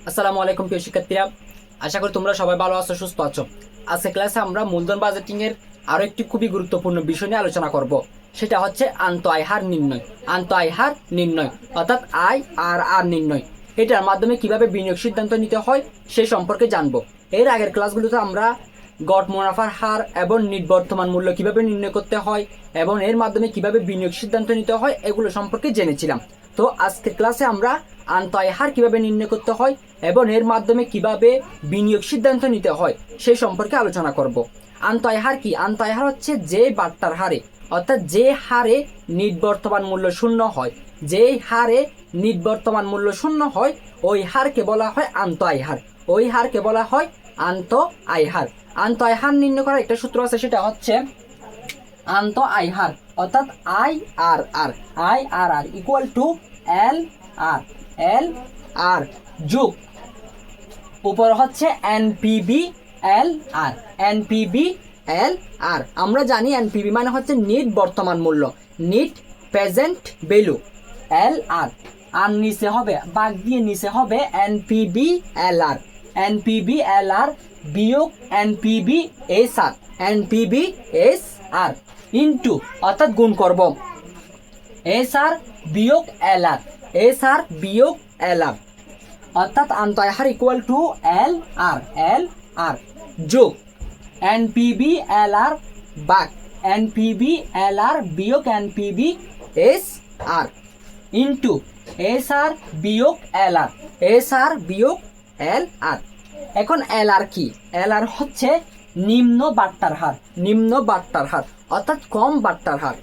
আসসালামু আলাইকুম প্রিয় শিক্ষার্থীরা, আশা করি তোমরা সবাই ভালো আছো, সুস্থ আছো। আজকে ক্লাসে আমরা মূলধন বাজেটিং এর আরো একটি খুবই গুরুত্বপূর্ণ বিষয় নিয়ে আলোচনা করব। সেটা হচ্ছে আন্ত আয় হার নির্ণয়। আন্ত আয় হার নির্ণয় অর্থাৎ আয় আর আর নির্ণয়, এটার মাধ্যমে কিভাবে বিনিয়োগ সিদ্ধান্ত নিতে হয় সে সম্পর্কে জানবো। এর আগের ক্লাসগুলোতে আমরা গড় মুনাফার হার এবং নিট বর্তমান মূল্য কিভাবে নির্ণয় করতে হয় এবং এর মাধ্যমে কিভাবে বিনিয়োগ সিদ্ধান্ত নিতে হয় এগুলো সম্পর্কে জেনেছিলাম। তো আজকের ক্লাসে আমরা আন্ত আয় হার কিভাবে নির্ণয় করতে হয় এবং এর মাধ্যমে কিভাবে বিনিয়োগ সিদ্ধান্ত নিতে হয় সেই সম্পর্কে আলোচনা করব। আন্ত আয় হার কি? আন্ত আয় হার হচ্ছে যে বার্তার হারে, অর্থাৎ যে হারে নিট বর্তমান মূল্য শূন্য হয়, যে হারে নিট বর্তমান মূল্য শূন্য হয় ওই হারকে বলা হয় আন্ত আয় হার। ওই হারকে বলা হয় আন্ত আয় হার। আন্ত আয় হার নির্ণয় করার একটা সূত্র আছে, সেটা হচ্ছে আন্ত আয় হার অর্থাৎ I R R, I R R equal to L R, L R যোগ উপর হচ্ছে এনপিবি এল আর, এনপিবি এল আর। আমরা জানি এনপিবি মানে হচ্ছে নিট বর্তমান মূল্য, নিট প্রেজেন্ট ভ্যালু, এল আর, আর নিচে হবে বাগ দিয়ে নিচে হবে এনপিবি এল আর, এনপিবি এল আর বিয়োগ এনপিবি এস আর, এনপিবি এস আর ইন্টু অর্থাৎ গুণ করব এস আর বিয়োগ এল আর, এস আর বিয়োগ এল আর, অর্থাৎ আন্ত আয় হার equal to L R, L R যোগ এনপিবি এল আর বাক এনপিবি এল আর বিয়োগ এনপিবি এস আর ইন্টু এস আর বিয়োগ এল আর, এস আর বিয়োগ এল আর। এখন এল আর কি? এল আর হচ্ছে নিম্ন বাট্টার হার, নিম্ন বাট্টার হার অর্থাৎ কম বাট্টার হার।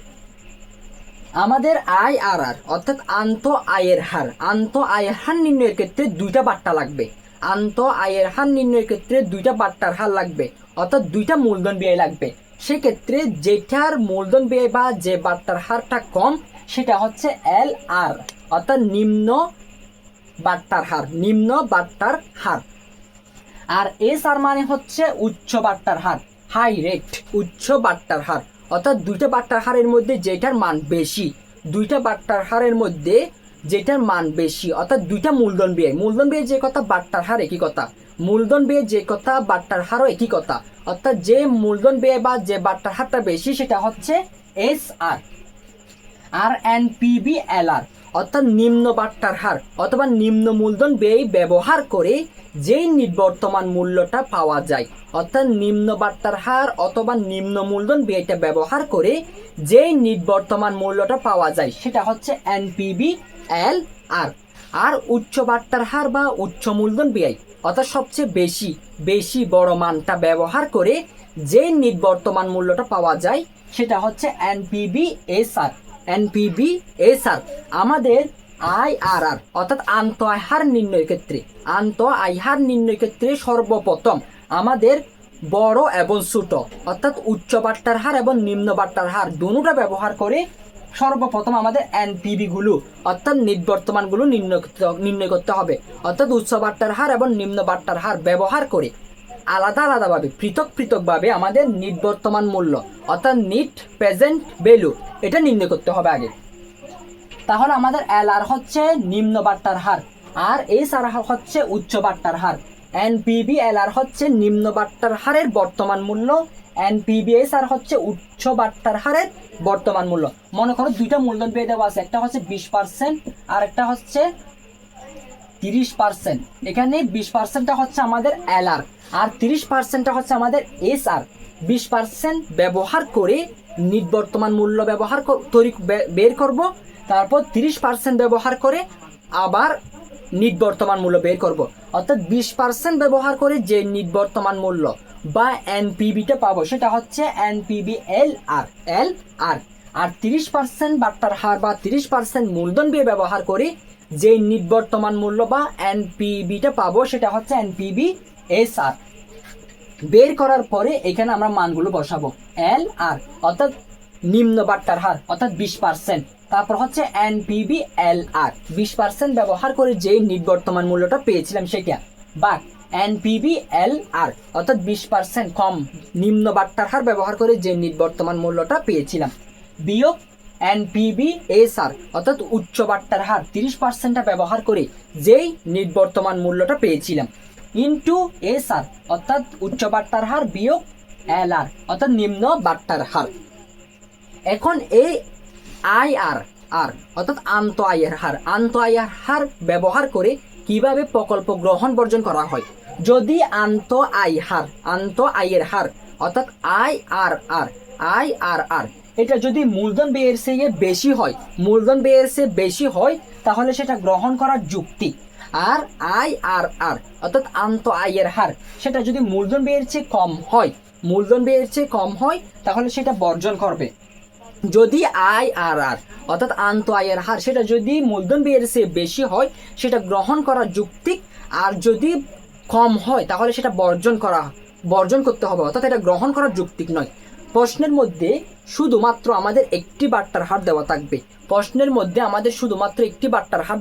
আমাদের আয় আর আর অর্থাৎ আন্ত আয়ের হার, আন্ত আয়ের হার নির্ণয়ের ক্ষেত্রে দুইটা বাট্টা লাগবে। আন্ত আয়ের হার নির্ণয়ের ক্ষেত্রে দুইটা বাট্টার হার লাগবে, অর্থাৎ দুইটা মূলধন ব্যয় লাগবে। সেক্ষেত্রে যেটার মূলধন ব্যয় বা যে বাট্টার হারটা কম সেটা হচ্ছে এল আর অর্থাৎ নিম্ন বাট্টার হার, নিম্ন বাট্টার হার। আর এস আর মানে হচ্ছে উচ্চ বাট্টার হার, হাই রেট, উচ্চ বাট্টার হার অর্থাৎ দুইটা বাট্টার হারের মধ্যে যেটার মান বেশি, দুইটা বাট্টার হারের মধ্যে যেটার মান বেশি অর্থাৎ দুইটা মূলধন ব্যয়, মূলধন ব্যয় যে কথা বাট্টার হার একই কথা, মূলধন ব্যয় যে কথা বাট্টার হারও একই কথা, অর্থাৎ যে মূলধন ব্যয় বা যে বাট্টার হারটা বেশি সেটা হচ্ছে এস আর। আর এনপিবি এল আর অর্থাৎ নিম্ন বাট্টার হার অথবা নিম্ন মূলধন ব্যয় ব্যবহার করে যেই নিবর্তমান মূল্যটা পাওয়া যায়, অর্থাৎ নিম্ন বাট্টার হার অথবা নিম্ন মূলধন ব্যয়টা ব্যবহার করে যেই নিবর্তমান মূল্যটা পাওয়া যায় সেটা হচ্ছে এনপিবি এল আর। আর উচ্চ বাট্টার হার বা উচ্চ মূলধন ব্যয় অর্থাৎ সবচেয়ে বেশি বেশি বড় মানটা ব্যবহার করে যেই নিবর্তমান মূল্যটা পাওয়া যায় সেটা হচ্ছে এনপিবি এস আর, এনপিবি এস আর। আমাদের আই আর আর অর্থাৎ আন্ত আয় হার নির্ণয়ের ক্ষেত্রে, আন্ত আয় হার নির্ণয়ের ক্ষেত্রে সর্বপ্রথম আমাদের বড় এবং ছোট অর্থাৎ উচ্চ বাট্টার হার এবং নিম্ন বাট্টার হার দুটোটা ব্যবহার করে সর্বপ্রথম আমাদের এনপিবি গুলো অর্থাৎ নিবর্তমানগুলো নির্ণয় করতে হবে। অর্থাৎ উচ্চ বাট্টার হার এবং নিম্ন বাট্টার হার ব্যবহার করে আলাদা আলাদাভাবে পৃথক পৃথকভাবে আমাদের নিবর্তমান মূল্য অর্থাৎ নিট প্রেজেন্ট ভ্যালু এটা নির্ণয় করতে হবে আগে। তাহলে আমাদের এল আর হচ্ছে নিম্ন বাট্টার হার আর এস আর হচ্ছে উচ্চ বাট্টার হার। এনপিবি এল আর হচ্ছে নিম্ন বাট্টার হারের বর্তমান মূল্য, এনপিবি এস আর হচ্ছে উচ্চ বাট্টার হারের বর্তমান মূল্য। মনে করো দুইটা মূলধন পেয়ে দেওয়া আছে, একটা হচ্ছে 20% আর একটা হচ্ছে 30%। এখানে 20%টা হচ্ছে আমাদের এল আর 30%টা হচ্ছে আমাদের এস আর। 20% ব্যবহার করে নিবর্তমান মূল্য ব্যবহার বের করব, তারপর 30% ব্যবহার করে আবার নিবর্তমান মূল্য বের করব। অর্থাৎ 20% ব্যবহার করে যে নিবর্তমান মূল্য বা এনপিবিটা পাবো সেটা হচ্ছে এনপিবি এল আর, এল আর। আর 30% বাট্টার হার বা 30% মূলধন ব্যয় ব্যবহার করে যে নিবর্তমান মূল্য বা এনপিবিটা পাবো সেটা হচ্ছে এনপিবি এস আর। বের করার পরে এখানে আমরা মানগুলো বসাবো, এল আর অর্থাৎ নিম্ন বাট্টার হার অর্থাৎ 20%, তারপর হচ্ছে এনপিবি এল আর 20% ব্যবহার করে যে নিবর্তমান মূল্যটা পেয়েছিলাম সেটা, বা এনপিবি এল আর অর্থাৎ 20% কম নিম্ন বাট্টার হার ব্যবহার করে যে নিবর্তমান মূল্যটা পেয়েছিলাম, বিয়োগ NPV-SR অর্থাৎ উচ্চ বাট্টার হার 30% ব্যবহার করে যেই বর্তমান মূল্যটা পেয়েছিলাম ইনটু SR অর্থাৎ উচ্চ বাট্টার হার বিয়োগ LR অর্থাৎ নিম্ন বাট্টার হার। এখন এই IRR অর্থাৎ আন্ত আয়ের হার ব্যবহার করে কিভাবে প্রকল্প গ্রহণ বর্জন করা হয়। যদি আন্ত আয়ের হার অর্থাৎ IRR এটা যদি মূলধন ব্যয়ের চেয়ে বেশি হয় তাহলে সেটা গ্রহণ করার যুক্তি। আর IRR অর্থাৎ আন্ত আয়ের হার সেটা যদি মূলধন ব্যয়ের চেয়ে কম হয় তাহলে সেটা বর্জন করবে। যদি IRR অর্থাৎ আন্ত আয়ের হার সেটা যদি মূলধন ব্যয়ের চেয়ে বেশি হয় সেটা গ্রহণ করার যৌক্তিক, আর যদি কম হয় তাহলে সেটা বর্জন করতে হবে, অর্থাৎ এটা গ্রহণ করার যৌক্তিক নয়। প্রশ্নের মধ্যে শুধুমাত্র আমাদের একটি বাট্টার হার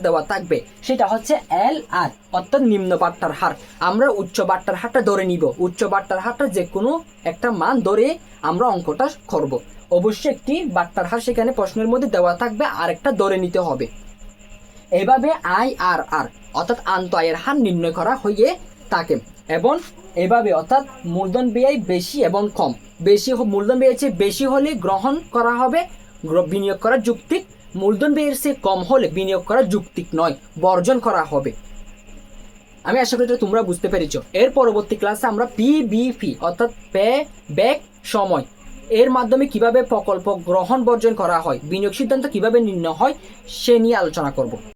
দেওয়া থাকবে, সেটা হচ্ছে LR অর্থাৎ নিম্ন বাট্টার হার। আমরা উচ্চ বাট্টার হারটা ধরে নিব, উচ্চ বাট্টার হারটা যে কোনো একটা মান ধরে আমরা অঙ্কটা করব। অবশ্যই একটি বাট্টার হার সেখানে প্রশ্নের মধ্যে দেওয়া থাকবে, আর একটা ধরে নিতে হবে। এভাবে IRR অর্থাৎ আন্ত আয়ের হার নির্ণয় করা হয়ে থাকে। এবং এভাবে অর্থাৎ মূলধন ব্যয় বেশি এবং কম, মূলধন ব্যয়ের চেয়ে বেশি হলে গ্রহণ করা হবে, বিনিয়োগ করার যৌক্তিক। মূলধন ব্যয়ের চেয়ে কম হলে বিনিয়োগ করার যৌক্তিক নয়, বর্জন করা হবে। আমি আশা করি তোমরা বুঝতে পেরেছো। এর পরবর্তী ক্লাসে আমরা PBP অর্থাৎ পে ব্যাক সময় এর মাধ্যমে কিভাবে প্রকল্প গ্রহণ বর্জন করা হয়, বিনিয়োগ সিদ্ধান্ত কিভাবে নির্ণয় হয় সে নিয়ে আলোচনা করব।